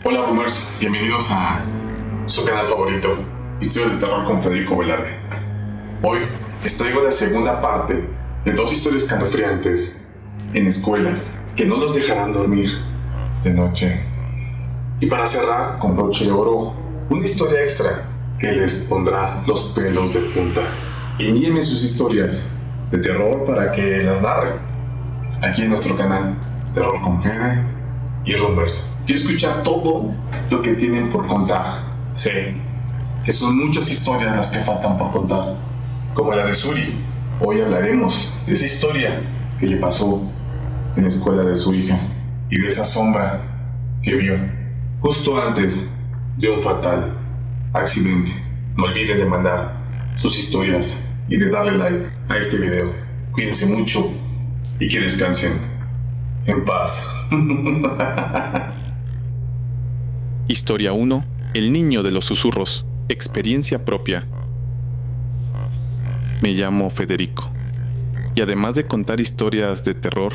Hola boomers, bienvenidos a su canal favorito, Historias de Terror con Federico Velarde. Hoy les traigo la segunda parte de dos historias escalofriantes en escuelas que no nos dejarán dormir de noche. Y para cerrar con broche de oro, una historia extra que les pondrá los pelos de punta. Envíenme sus historias de terror para que las narren aquí en nuestro canal Terror con Fede y Rumbers. Quiero escuchar todo lo que tienen por contar. Sé que son muchas historias las que faltan por contar, como la de Suri. Hoy hablaremos de esa historia que le pasó en la escuela de su hija y de esa sombra que vio justo antes de un fatal accidente. No olviden de mandar sus historias y de darle like a este video. Cuídense mucho y que descansen en paz. Historia 1. El niño de los susurros. Experiencia propia. Me llamo Federico, y además de contar historias de terror,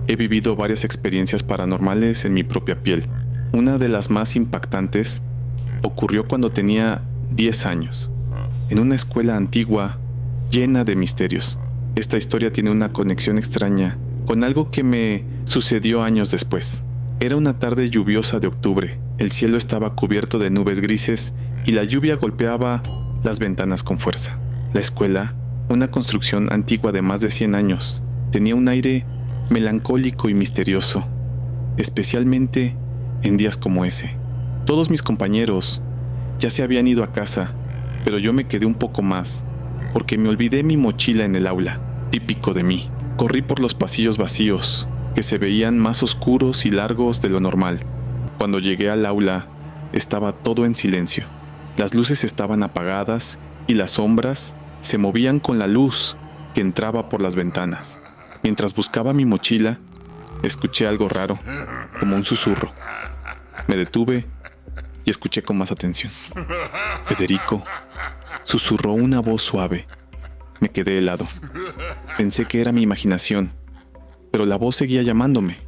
he vivido varias experiencias paranormales en mi propia piel. Una de las más impactantes ocurrió cuando tenía 10 años, en una escuela antigua llena de misterios. Esta historia tiene una conexión extraña con algo que me sucedió años después. Era una tarde lluviosa de octubre. El cielo estaba cubierto de nubes grises y la lluvia golpeaba las ventanas con fuerza. La escuela, una construcción antigua de más de 100 años, tenía un aire melancólico y misterioso, especialmente en días como ese. Todos mis compañeros ya se habían ido a casa, pero yo me quedé un poco más, porque me olvidé mi mochila en el aula, típico de mí. Corrí por los pasillos vacíos, que se veían más oscuros y largos de lo normal. Cuando llegué al aula, estaba todo en silencio. Las luces estaban apagadas y las sombras se movían con la luz que entraba por las ventanas. Mientras buscaba mi mochila, escuché algo raro, como un susurro. Me detuve y escuché con más atención. Federico, susurró una voz suave. Me quedé helado. Pensé que era mi imaginación, pero la voz seguía llamándome.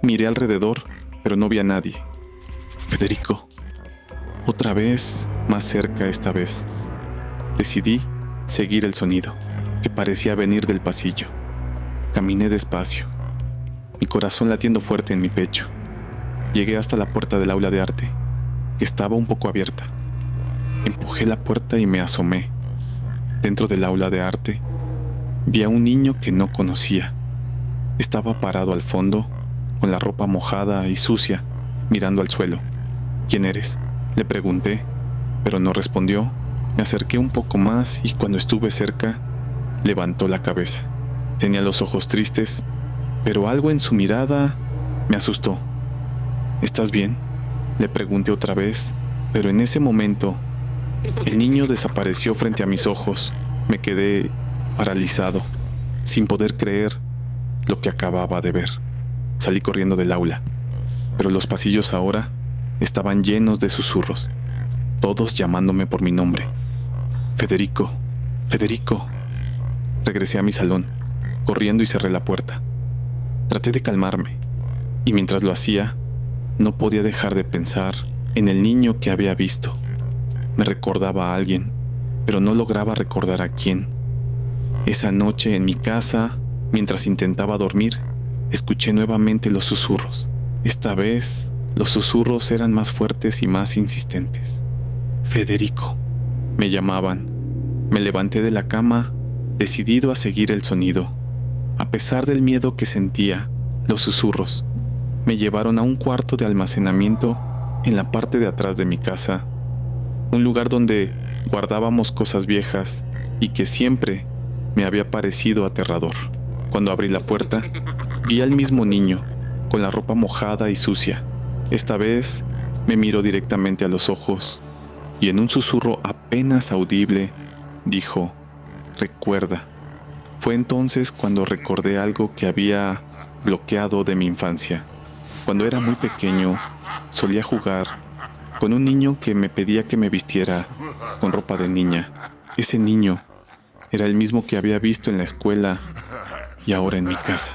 Miré alrededor, pero no vi a nadie. Federico, otra vez, más cerca esta vez. Decidí seguir el sonido, que parecía venir del pasillo. Caminé despacio, mi corazón latiendo fuerte en mi pecho. Llegué hasta la puerta del aula de arte, que estaba un poco abierta. Empujé la puerta y me asomé. Dentro del aula de arte, vi a un niño que no conocía. Estaba parado al fondo, con la ropa mojada y sucia, mirando al suelo. ¿Quién eres?, le pregunté, pero no respondió. Me acerqué un poco más y cuando estuve cerca, levantó la cabeza. Tenía los ojos tristes, pero algo en su mirada me asustó. ¿Estás bien?, le pregunté otra vez, pero en ese momento, el niño desapareció frente a mis ojos. Me quedé paralizado, sin poder creer lo que acababa de ver. Salí corriendo del aula, pero los pasillos ahora estaban llenos de susurros, todos llamándome por mi nombre. Federico, Federico. Regresé a mi salón, corriendo y cerré la puerta. Traté de calmarme, y mientras lo hacía, no podía dejar de pensar en el niño que había visto. Me recordaba a alguien, pero no lograba recordar a quién. Esa noche en mi casa, mientras intentaba dormir, escuché nuevamente los susurros. Esta vez, los susurros eran más fuertes y más insistentes. Federico. Me llamaban. Me levanté de la cama, decidido a seguir el sonido. A pesar del miedo que sentía, los susurros me llevaron a un cuarto de almacenamiento en la parte de atrás de mi casa, un lugar donde guardábamos cosas viejas y que siempre me había parecido aterrador. Cuando abrí la puerta, vi al mismo niño, con la ropa mojada y sucia. Esta vez me miró directamente a los ojos y en un susurro apenas audible dijo: recuerda. Fue entonces cuando recordé algo que había bloqueado de mi infancia. Cuando era muy pequeño, solía jugar con un niño que me pedía que me vistiera con ropa de niña. Ese niño era el mismo que había visto en la escuela y ahora en mi casa.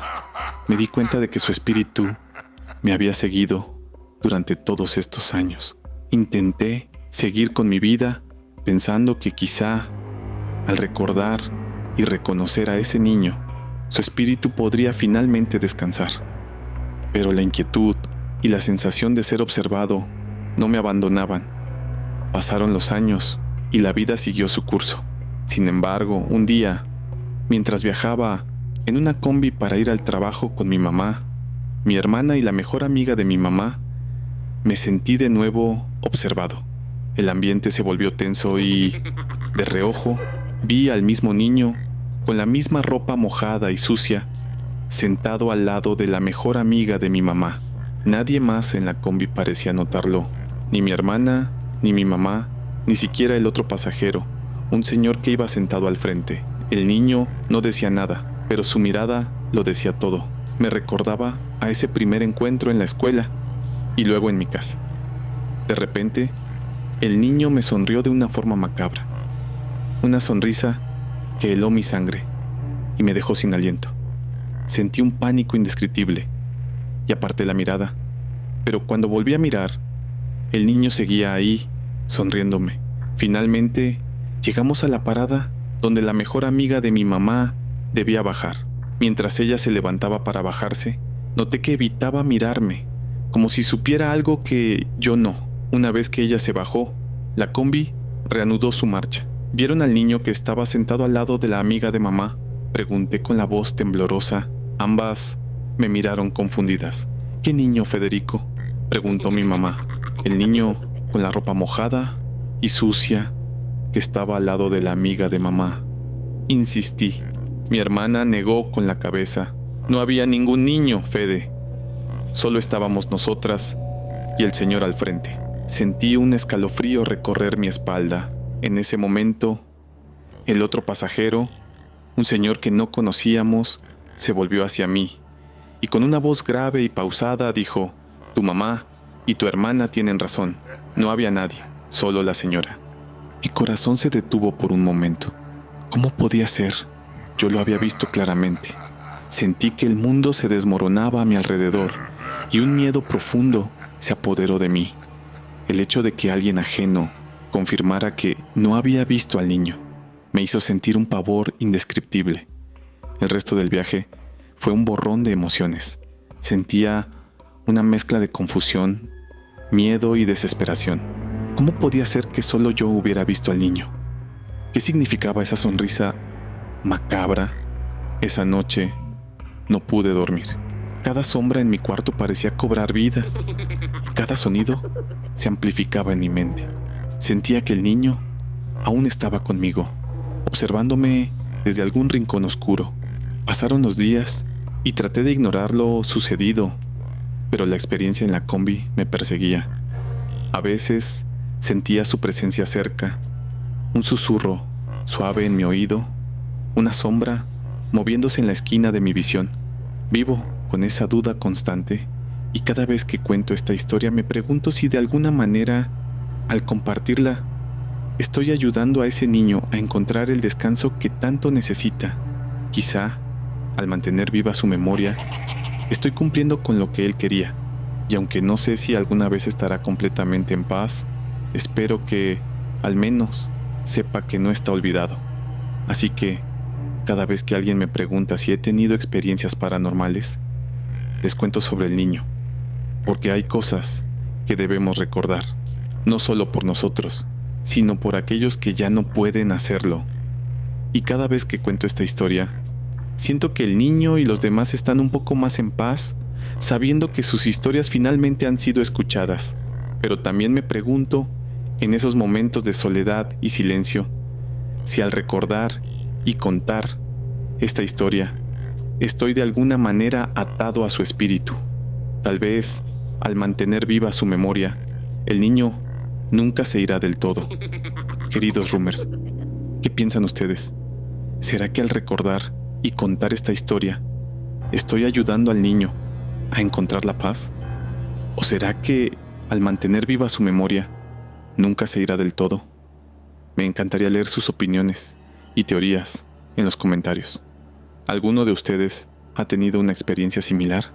Me di cuenta de que su espíritu me había seguido durante todos estos años. Intenté seguir con mi vida pensando que quizá al recordar y reconocer a ese niño, su espíritu podría finalmente descansar. Pero la inquietud y la sensación de ser observado no me abandonaban. Pasaron los años y la vida siguió su curso. Sin embargo, un día, mientras viajaba en una combi para ir al trabajo con mi mamá, mi hermana y la mejor amiga de mi mamá, me sentí de nuevo observado. El ambiente se volvió tenso y, de reojo, vi al mismo niño, con la misma ropa mojada y sucia, sentado al lado de la mejor amiga de mi mamá. Nadie más en la combi parecía notarlo, ni mi hermana, ni mi mamá, ni siquiera el otro pasajero, un señor que iba sentado al frente. El niño no decía nada, pero su mirada lo decía todo. Me recordaba a ese primer encuentro en la escuela y luego en mi casa. De repente, el niño me sonrió de una forma macabra, una sonrisa que heló mi sangre y me dejó sin aliento. Sentí un pánico indescriptible y aparté la mirada, pero cuando volví a mirar, el niño seguía ahí, sonriéndome. Finalmente, llegamos a la parada donde la mejor amiga de mi mamá debía bajar. Mientras ella se levantaba para bajarse, noté que evitaba mirarme, como si supiera algo que yo no. Una vez que ella se bajó, la combi reanudó su marcha. ¿Vieron al niño que estaba sentado al lado de la amiga de mamá?, pregunté con la voz temblorosa. Ambas me miraron confundidas. ¿Qué niño, Federico?, preguntó mi mamá. El niño con la ropa mojada y sucia que estaba al lado de la amiga de mamá. Insistí. Mi hermana negó con la cabeza. No había ningún niño, Fede. Solo estábamos nosotras y el señor al frente. Sentí un escalofrío recorrer mi espalda. En ese momento, el otro pasajero, un señor que no conocíamos, se volvió hacia mí y con una voz grave y pausada dijo: «Tu mamá y tu hermana tienen razón. No había nadie, solo la señora». Mi corazón se detuvo por un momento. ¿Cómo podía ser? Yo lo había visto claramente. Sentí que el mundo se desmoronaba a mi alrededor y un miedo profundo se apoderó de mí. El hecho de que alguien ajeno confirmara que no había visto al niño me hizo sentir un pavor indescriptible. El resto del viaje fue un borrón de emociones. Sentía una mezcla de confusión, miedo y desesperación. ¿Cómo podía ser que solo yo hubiera visto al niño? ¿Qué significaba esa sonrisa macabra? Esa noche no pude dormir. Cada sombra en mi cuarto parecía cobrar vida y cada sonido se amplificaba en mi mente. Sentía que el niño aún estaba conmigo, observándome desde algún rincón oscuro. Pasaron los días y traté de ignorar lo sucedido, pero la experiencia en la combi me perseguía. A veces sentía su presencia cerca, un susurro suave en mi oído, una sombra moviéndose en la esquina de mi visión. Vivo con esa duda constante y cada vez que cuento esta historia me pregunto si de alguna manera, al compartirla, estoy ayudando a ese niño a encontrar el descanso que tanto necesita. Quizá, al mantener viva su memoria, estoy cumpliendo con lo que él quería, y aunque no sé si alguna vez estará completamente en paz, espero que, al menos, sepa que no está olvidado. Así que, cada vez que alguien me pregunta si he tenido experiencias paranormales, les cuento sobre el niño, porque hay cosas que debemos recordar, no solo por nosotros, sino por aquellos que ya no pueden hacerlo. Y cada vez que cuento esta historia, siento que el niño y los demás están un poco más en paz, sabiendo que sus historias finalmente han sido escuchadas. Pero también me pregunto, en esos momentos de soledad y silencio, si al recordar y contar esta historia, estoy de alguna manera atado a su espíritu. Tal vez, al mantener viva su memoria, el niño nunca se irá del todo. Queridos roomers, ¿qué piensan ustedes? ¿Será que al recordar y contar esta historia, estoy ayudando al niño a encontrar la paz? ¿O será que, al mantener viva su memoria, nunca se irá del todo? Me encantaría leer sus opiniones y teorías en los comentarios. ¿Alguno de ustedes ha tenido una experiencia similar?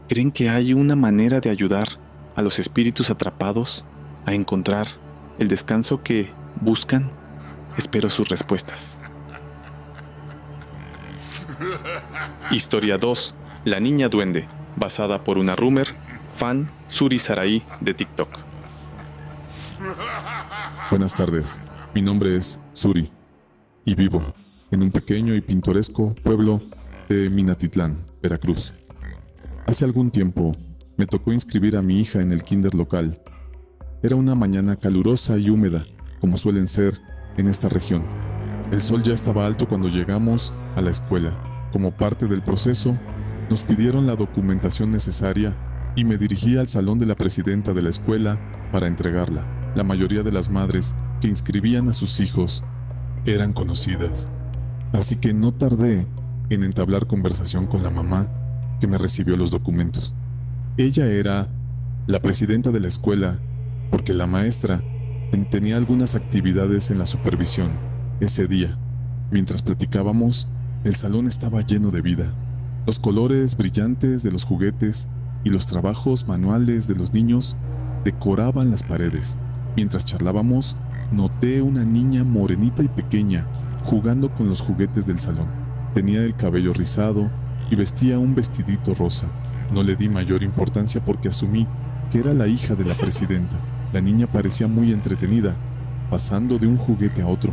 ¿Creen que hay una manera de ayudar a los espíritus atrapados a encontrar el descanso que buscan, espero sus respuestas. Historia 2. La niña duende, basada por una rumor, fan Suri Sarai de TikTok. Buenas tardes, mi nombre es Suri y vivo en un pequeño y pintoresco pueblo de Minatitlán, Veracruz. Hace algún tiempo me tocó inscribir a mi hija en el kinder local. Era una mañana calurosa y húmeda, como suelen ser en esta región. El sol ya estaba alto cuando llegamos a la escuela. Como parte del proceso, nos pidieron la documentación necesaria y me dirigí al salón de la presidenta de la escuela para entregarla. La mayoría de las madres que inscribían a sus hijos eran conocidas, así que no tardé en entablar conversación con la mamá que me recibió los documentos. Ella era la presidenta de la escuela porque la maestra tenía algunas actividades en la supervisión ese día. Mientras platicábamos, el salón estaba lleno de vida. Los colores brillantes de los juguetes y los trabajos manuales de los niños decoraban las paredes. Mientras charlábamos, noté una niña morenita y pequeña jugando con los juguetes del salón. Tenía el cabello rizado y vestía un vestidito rosa. No le di mayor importancia porque asumí que era la hija de la presidenta. La niña parecía muy entretenida, pasando de un juguete a otro,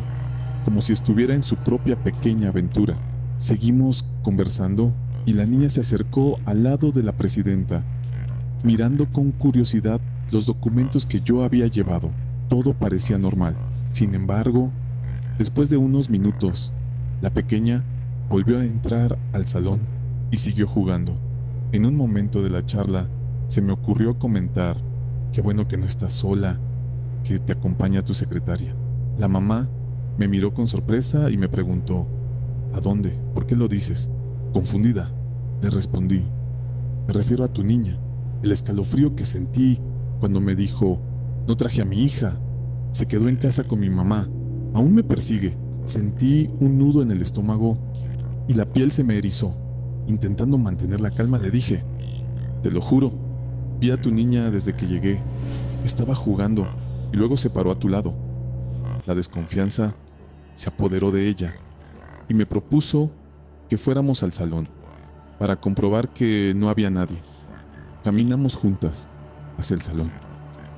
como si estuviera en su propia pequeña aventura. Seguimos conversando y la niña se acercó al lado de la presidenta, mirando con curiosidad los documentos que yo había llevado. Todo parecía normal. Sin embargo, después de unos minutos, la pequeña volvió a entrar al salón y siguió jugando. En un momento de la charla, se me ocurrió comentar: qué bueno que no estás sola, que te acompaña tu secretaria. La mamá me miró con sorpresa y me preguntó: ¿a dónde? ¿Por qué lo dices? Confundida, le respondí: me refiero a tu niña. El escalofrío que sentí cuando me dijo: no traje a mi hija, se quedó en casa con mi mamá, aún me persigue. Sentí un nudo en el estómago y la piel se me erizó. Intentando mantener la calma, le dije: te lo juro, vi a tu niña desde que llegué. Estaba jugando y luego se paró a tu lado. La desconfianza se apoderó de ella y me propuso que fuéramos al salón para comprobar que no había nadie. Caminamos juntas hacia el salón.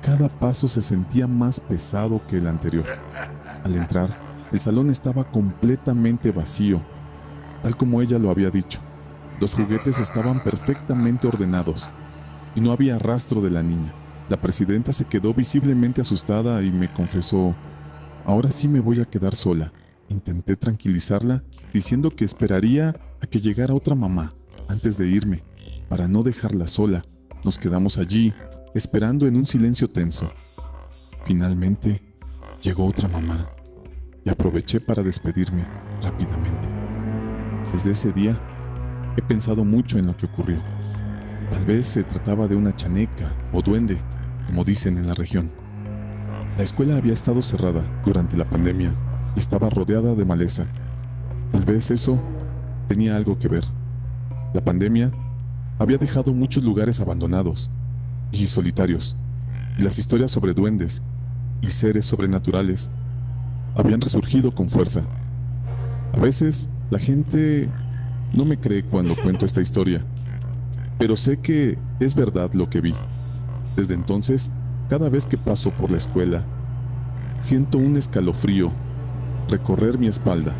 Cada paso se sentía más pesado que el anterior. Al entrar, el salón estaba completamente vacío, tal como ella lo había dicho. Los juguetes estaban perfectamente ordenados y no había rastro de la niña. La presidenta se quedó visiblemente asustada y me confesó: ahora sí me voy a quedar sola. Intenté tranquilizarla diciendo que esperaría a que llegara otra mamá antes de irme, para no dejarla sola. Nos quedamos allí, esperando en un silencio tenso. Finalmente, llegó otra mamá y aproveché para despedirme rápidamente. Desde ese día, he pensado mucho en lo que ocurrió. Tal vez se trataba de una chaneca o duende, como dicen en la región. La escuela había estado cerrada durante la pandemia y estaba rodeada de maleza. Tal vez eso tenía algo que ver. La pandemia había dejado muchos lugares abandonados y solitarios, y las historias sobre duendes y seres sobrenaturales habían resurgido con fuerza. A veces la gente no me cree cuando cuento esta historia, pero sé que es verdad lo que vi. Desde entonces, cada vez que paso por la escuela, siento un escalofrío recorrer mi espalda.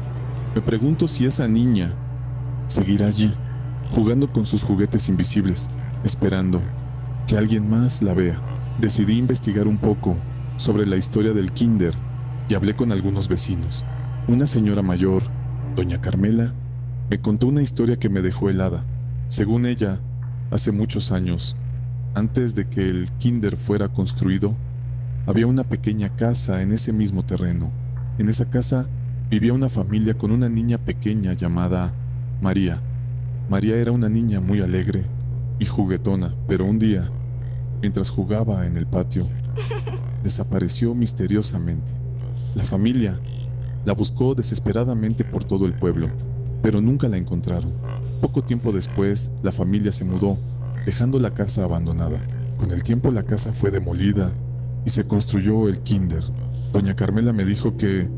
Me pregunto si esa niña seguirá allí, jugando con sus juguetes invisibles, esperando que alguien más la vea. Decidí investigar un poco sobre la historia del kinder y hablé con algunos vecinos. Una señora mayor, doña Carmela, me contó una historia que me dejó helada. Según ella, hace muchos años, antes de que el kinder fuera construido, había una pequeña casa en ese mismo terreno. En esa casa vivía una familia con una niña pequeña llamada María. María era una niña muy alegre y juguetona, pero un día, mientras jugaba en el patio, desapareció misteriosamente. La familia la buscó desesperadamente por todo el pueblo, pero nunca la encontraron. Poco tiempo después, la familia se mudó, dejando la casa abandonada. Con el tiempo la casa fue demolida y se construyó el kinder. Doña Carmela me dijo que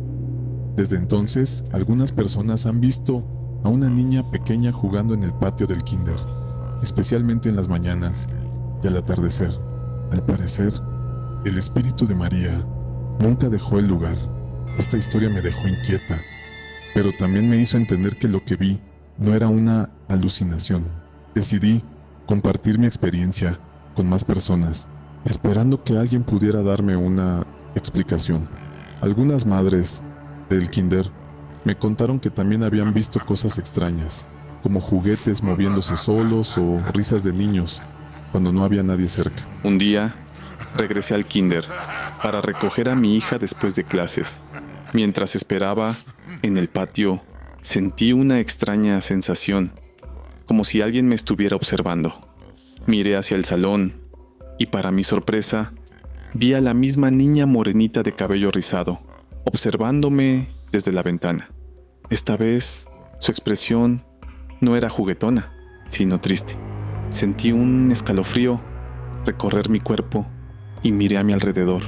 desde entonces algunas personas han visto a una niña pequeña jugando en el patio del kinder, especialmente en las mañanas y al atardecer. Al parecer, el espíritu de María nunca dejó el lugar. Esta historia me dejó inquieta, pero también me hizo entender que lo que vi no era una alucinación. Decidí compartir mi experiencia con más personas, esperando que alguien pudiera darme una explicación. Algunas madres del kinder me contaron que también habían visto cosas extrañas, como juguetes moviéndose solos o risas de niños cuando no había nadie cerca. Un día, regresé al kinder para recoger a mi hija después de clases. Mientras esperaba, en el patio, sentí una extraña sensación, como si alguien me estuviera observando. Miré hacia el salón y, para mi sorpresa, vi a la misma niña morenita de cabello rizado, observándome desde la ventana. Esta vez, su expresión no era juguetona, sino triste. Sentí un escalofrío recorrer mi cuerpo y miré a mi alrededor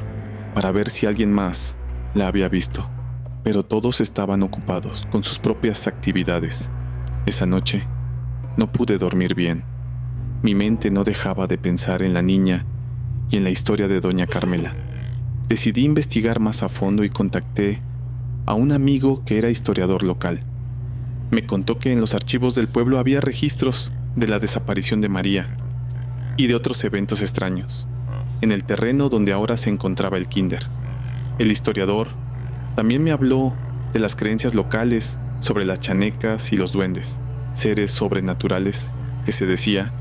para ver si alguien más la había visto, pero todos estaban ocupados con sus propias actividades. Esa noche no pude dormir bien. Mi mente no dejaba de pensar en la niña y en la historia de Doña Carmela. Decidí investigar más a fondo y contacté a un amigo que era historiador local. Me contó que en los archivos del pueblo había registros de la desaparición de María y de otros eventos extraños, en el terreno donde ahora se encontraba el kinder. El historiador también me habló de las creencias locales sobre las chanecas y los duendes, seres sobrenaturales que, se decía,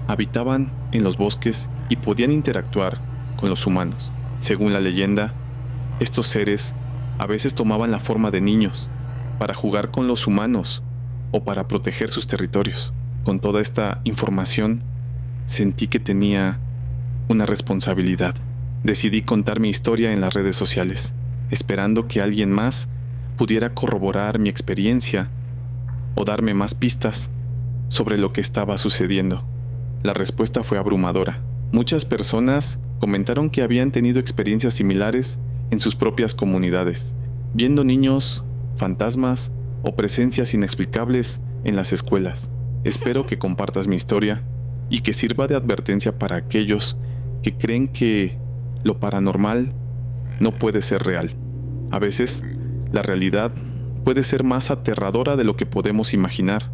habitaban en los bosques y podían interactuar con los humanos. Según la leyenda, estos seres a veces tomaban la forma de niños para jugar con los humanos o para proteger sus territorios. Con toda esta información, sentí que tenía una responsabilidad. Decidí contar mi historia en las redes sociales, esperando que alguien más pudiera corroborar mi experiencia o darme más pistas sobre lo que estaba sucediendo. La respuesta fue abrumadora. Muchas personas comentaron que habían tenido experiencias similares en sus propias comunidades, viendo niños, fantasmas o presencias inexplicables en las escuelas. Espero que compartas mi historia y que sirva de advertencia para aquellos que creen que lo paranormal no puede ser real. A veces, la realidad puede ser más aterradora de lo que podemos imaginar.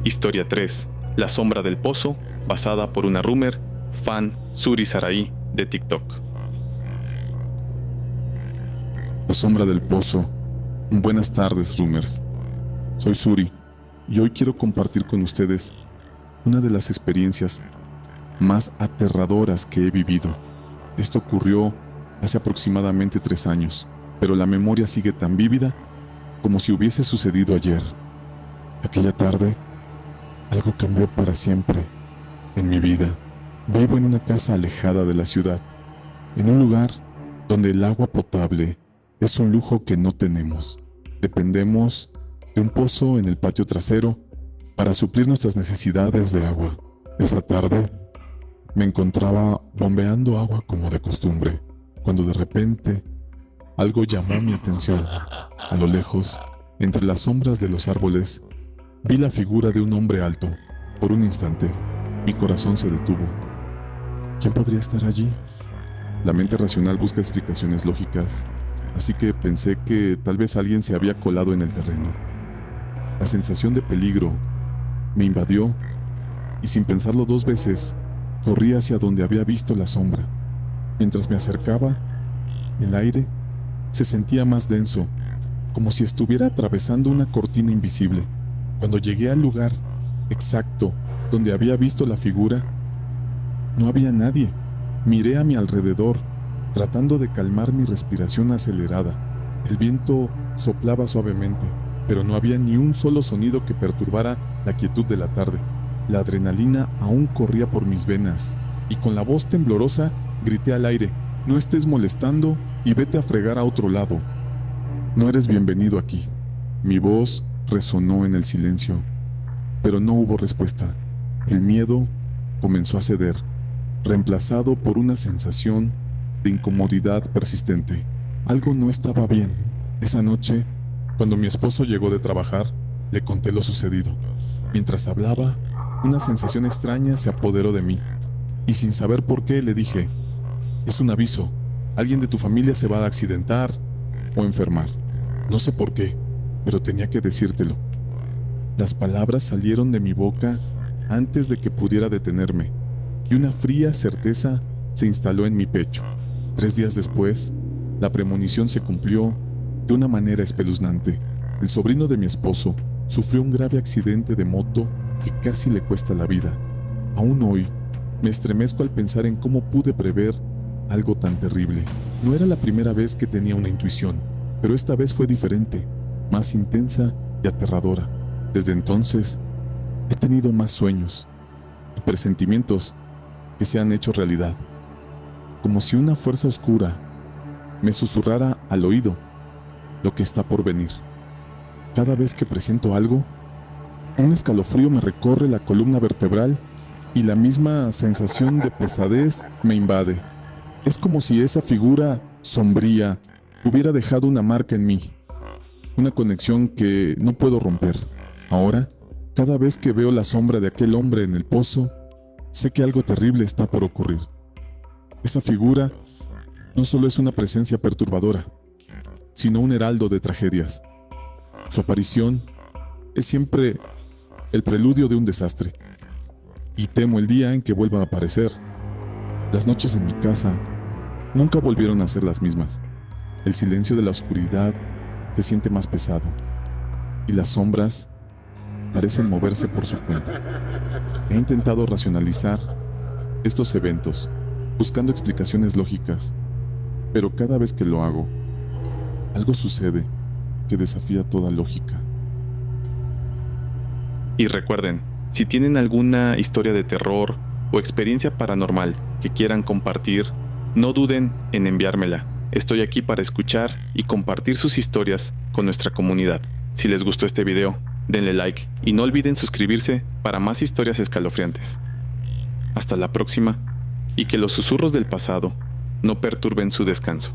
Historia 3. La sombra del pozo, basada por una Rumer, fan Suri Sarai de TikTok. La sombra del pozo. Buenas tardes, Rumers. Soy Suri y hoy quiero compartir con ustedes una de las experiencias más aterradoras que he vivido. Esto ocurrió hace aproximadamente 3 años, pero la memoria sigue tan vívida como si hubiese sucedido ayer. Aquella tarde, algo cambió para siempre en mi vida. Vivo en una casa alejada de la ciudad, en un lugar donde el agua potable es un lujo que no tenemos. Dependemos de un pozo en el patio trasero para suplir nuestras necesidades de agua. Esa tarde me encontraba bombeando agua como de costumbre, cuando de repente algo llamó mi atención. A lo lejos, entre las sombras de los árboles, vi la figura de un hombre alto. Por un instante, mi corazón se detuvo. ¿Quién podría estar allí? La mente racional busca explicaciones lógicas, así que pensé que tal vez alguien se había colado en el terreno. La sensación de peligro me invadió y, sin pensarlo 2 veces, corrí hacia donde había visto la sombra. Mientras me acercaba, el aire se sentía más denso, como si estuviera atravesando una cortina invisible. Cuando llegué al lugar exacto donde había visto la figura, no había nadie. Miré a mi alrededor, tratando de calmar mi respiración acelerada. El viento soplaba suavemente, pero no había ni un solo sonido que perturbara la quietud de la tarde. La adrenalina aún corría por mis venas, y con la voz temblorosa grité al aire: «No estés molestando y vete a fregar a otro lado. No eres bienvenido aquí». Mi voz resonó en el silencio, pero no hubo respuesta. El miedo comenzó a ceder, reemplazado por una sensación de incomodidad persistente. Algo no estaba bien. Esa noche, cuando mi esposo llegó de trabajar, le conté lo sucedido. Mientras hablaba, una sensación extraña se apoderó de mí, y sin saber por qué le dije: es un aviso, alguien de tu familia se va a accidentar o enfermar. No sé por qué, pero tenía que decírtelo. Las palabras salieron de mi boca antes de que pudiera detenerme, y una fría certeza se instaló en mi pecho. 3 días después, la premonición se cumplió de una manera espeluznante. El sobrino de mi esposo sufrió un grave accidente de moto que casi le cuesta la vida. Aún hoy, me estremezco al pensar en cómo pude prever algo tan terrible. No era la primera vez que tenía una intuición, pero esta vez fue diferente, más intensa y aterradora. Desde entonces, he tenido más sueños y presentimientos que se han hecho realidad, como si una fuerza oscura me susurrara al oído lo que está por venir. Cada vez que presiento algo, un escalofrío me recorre la columna vertebral y la misma sensación de pesadez me invade. Es como si esa figura sombría hubiera dejado una marca en mí, una conexión que no puedo romper. Ahora, cada vez que veo la sombra de aquel hombre en el pozo, sé que algo terrible está por ocurrir. Esa figura no solo es una presencia perturbadora, sino un heraldo de tragedias. Su aparición es siempre el preludio de un desastre, y temo el día en que vuelva a aparecer. Las noches en mi casa nunca volvieron a ser las mismas. El silencio de la oscuridad se siente más pesado, y las sombras parecen moverse por su cuenta. He intentado racionalizar estos eventos, buscando explicaciones lógicas, pero cada vez que lo hago, algo sucede que desafía toda lógica. Y recuerden, si tienen alguna historia de terror o experiencia paranormal que quieran compartir, no duden en enviármela. Estoy aquí para escuchar y compartir sus historias con nuestra comunidad. Si les gustó este video, denle like y no olviden suscribirse para más historias escalofriantes. Hasta la próxima, y que los susurros del pasado no perturben su descanso.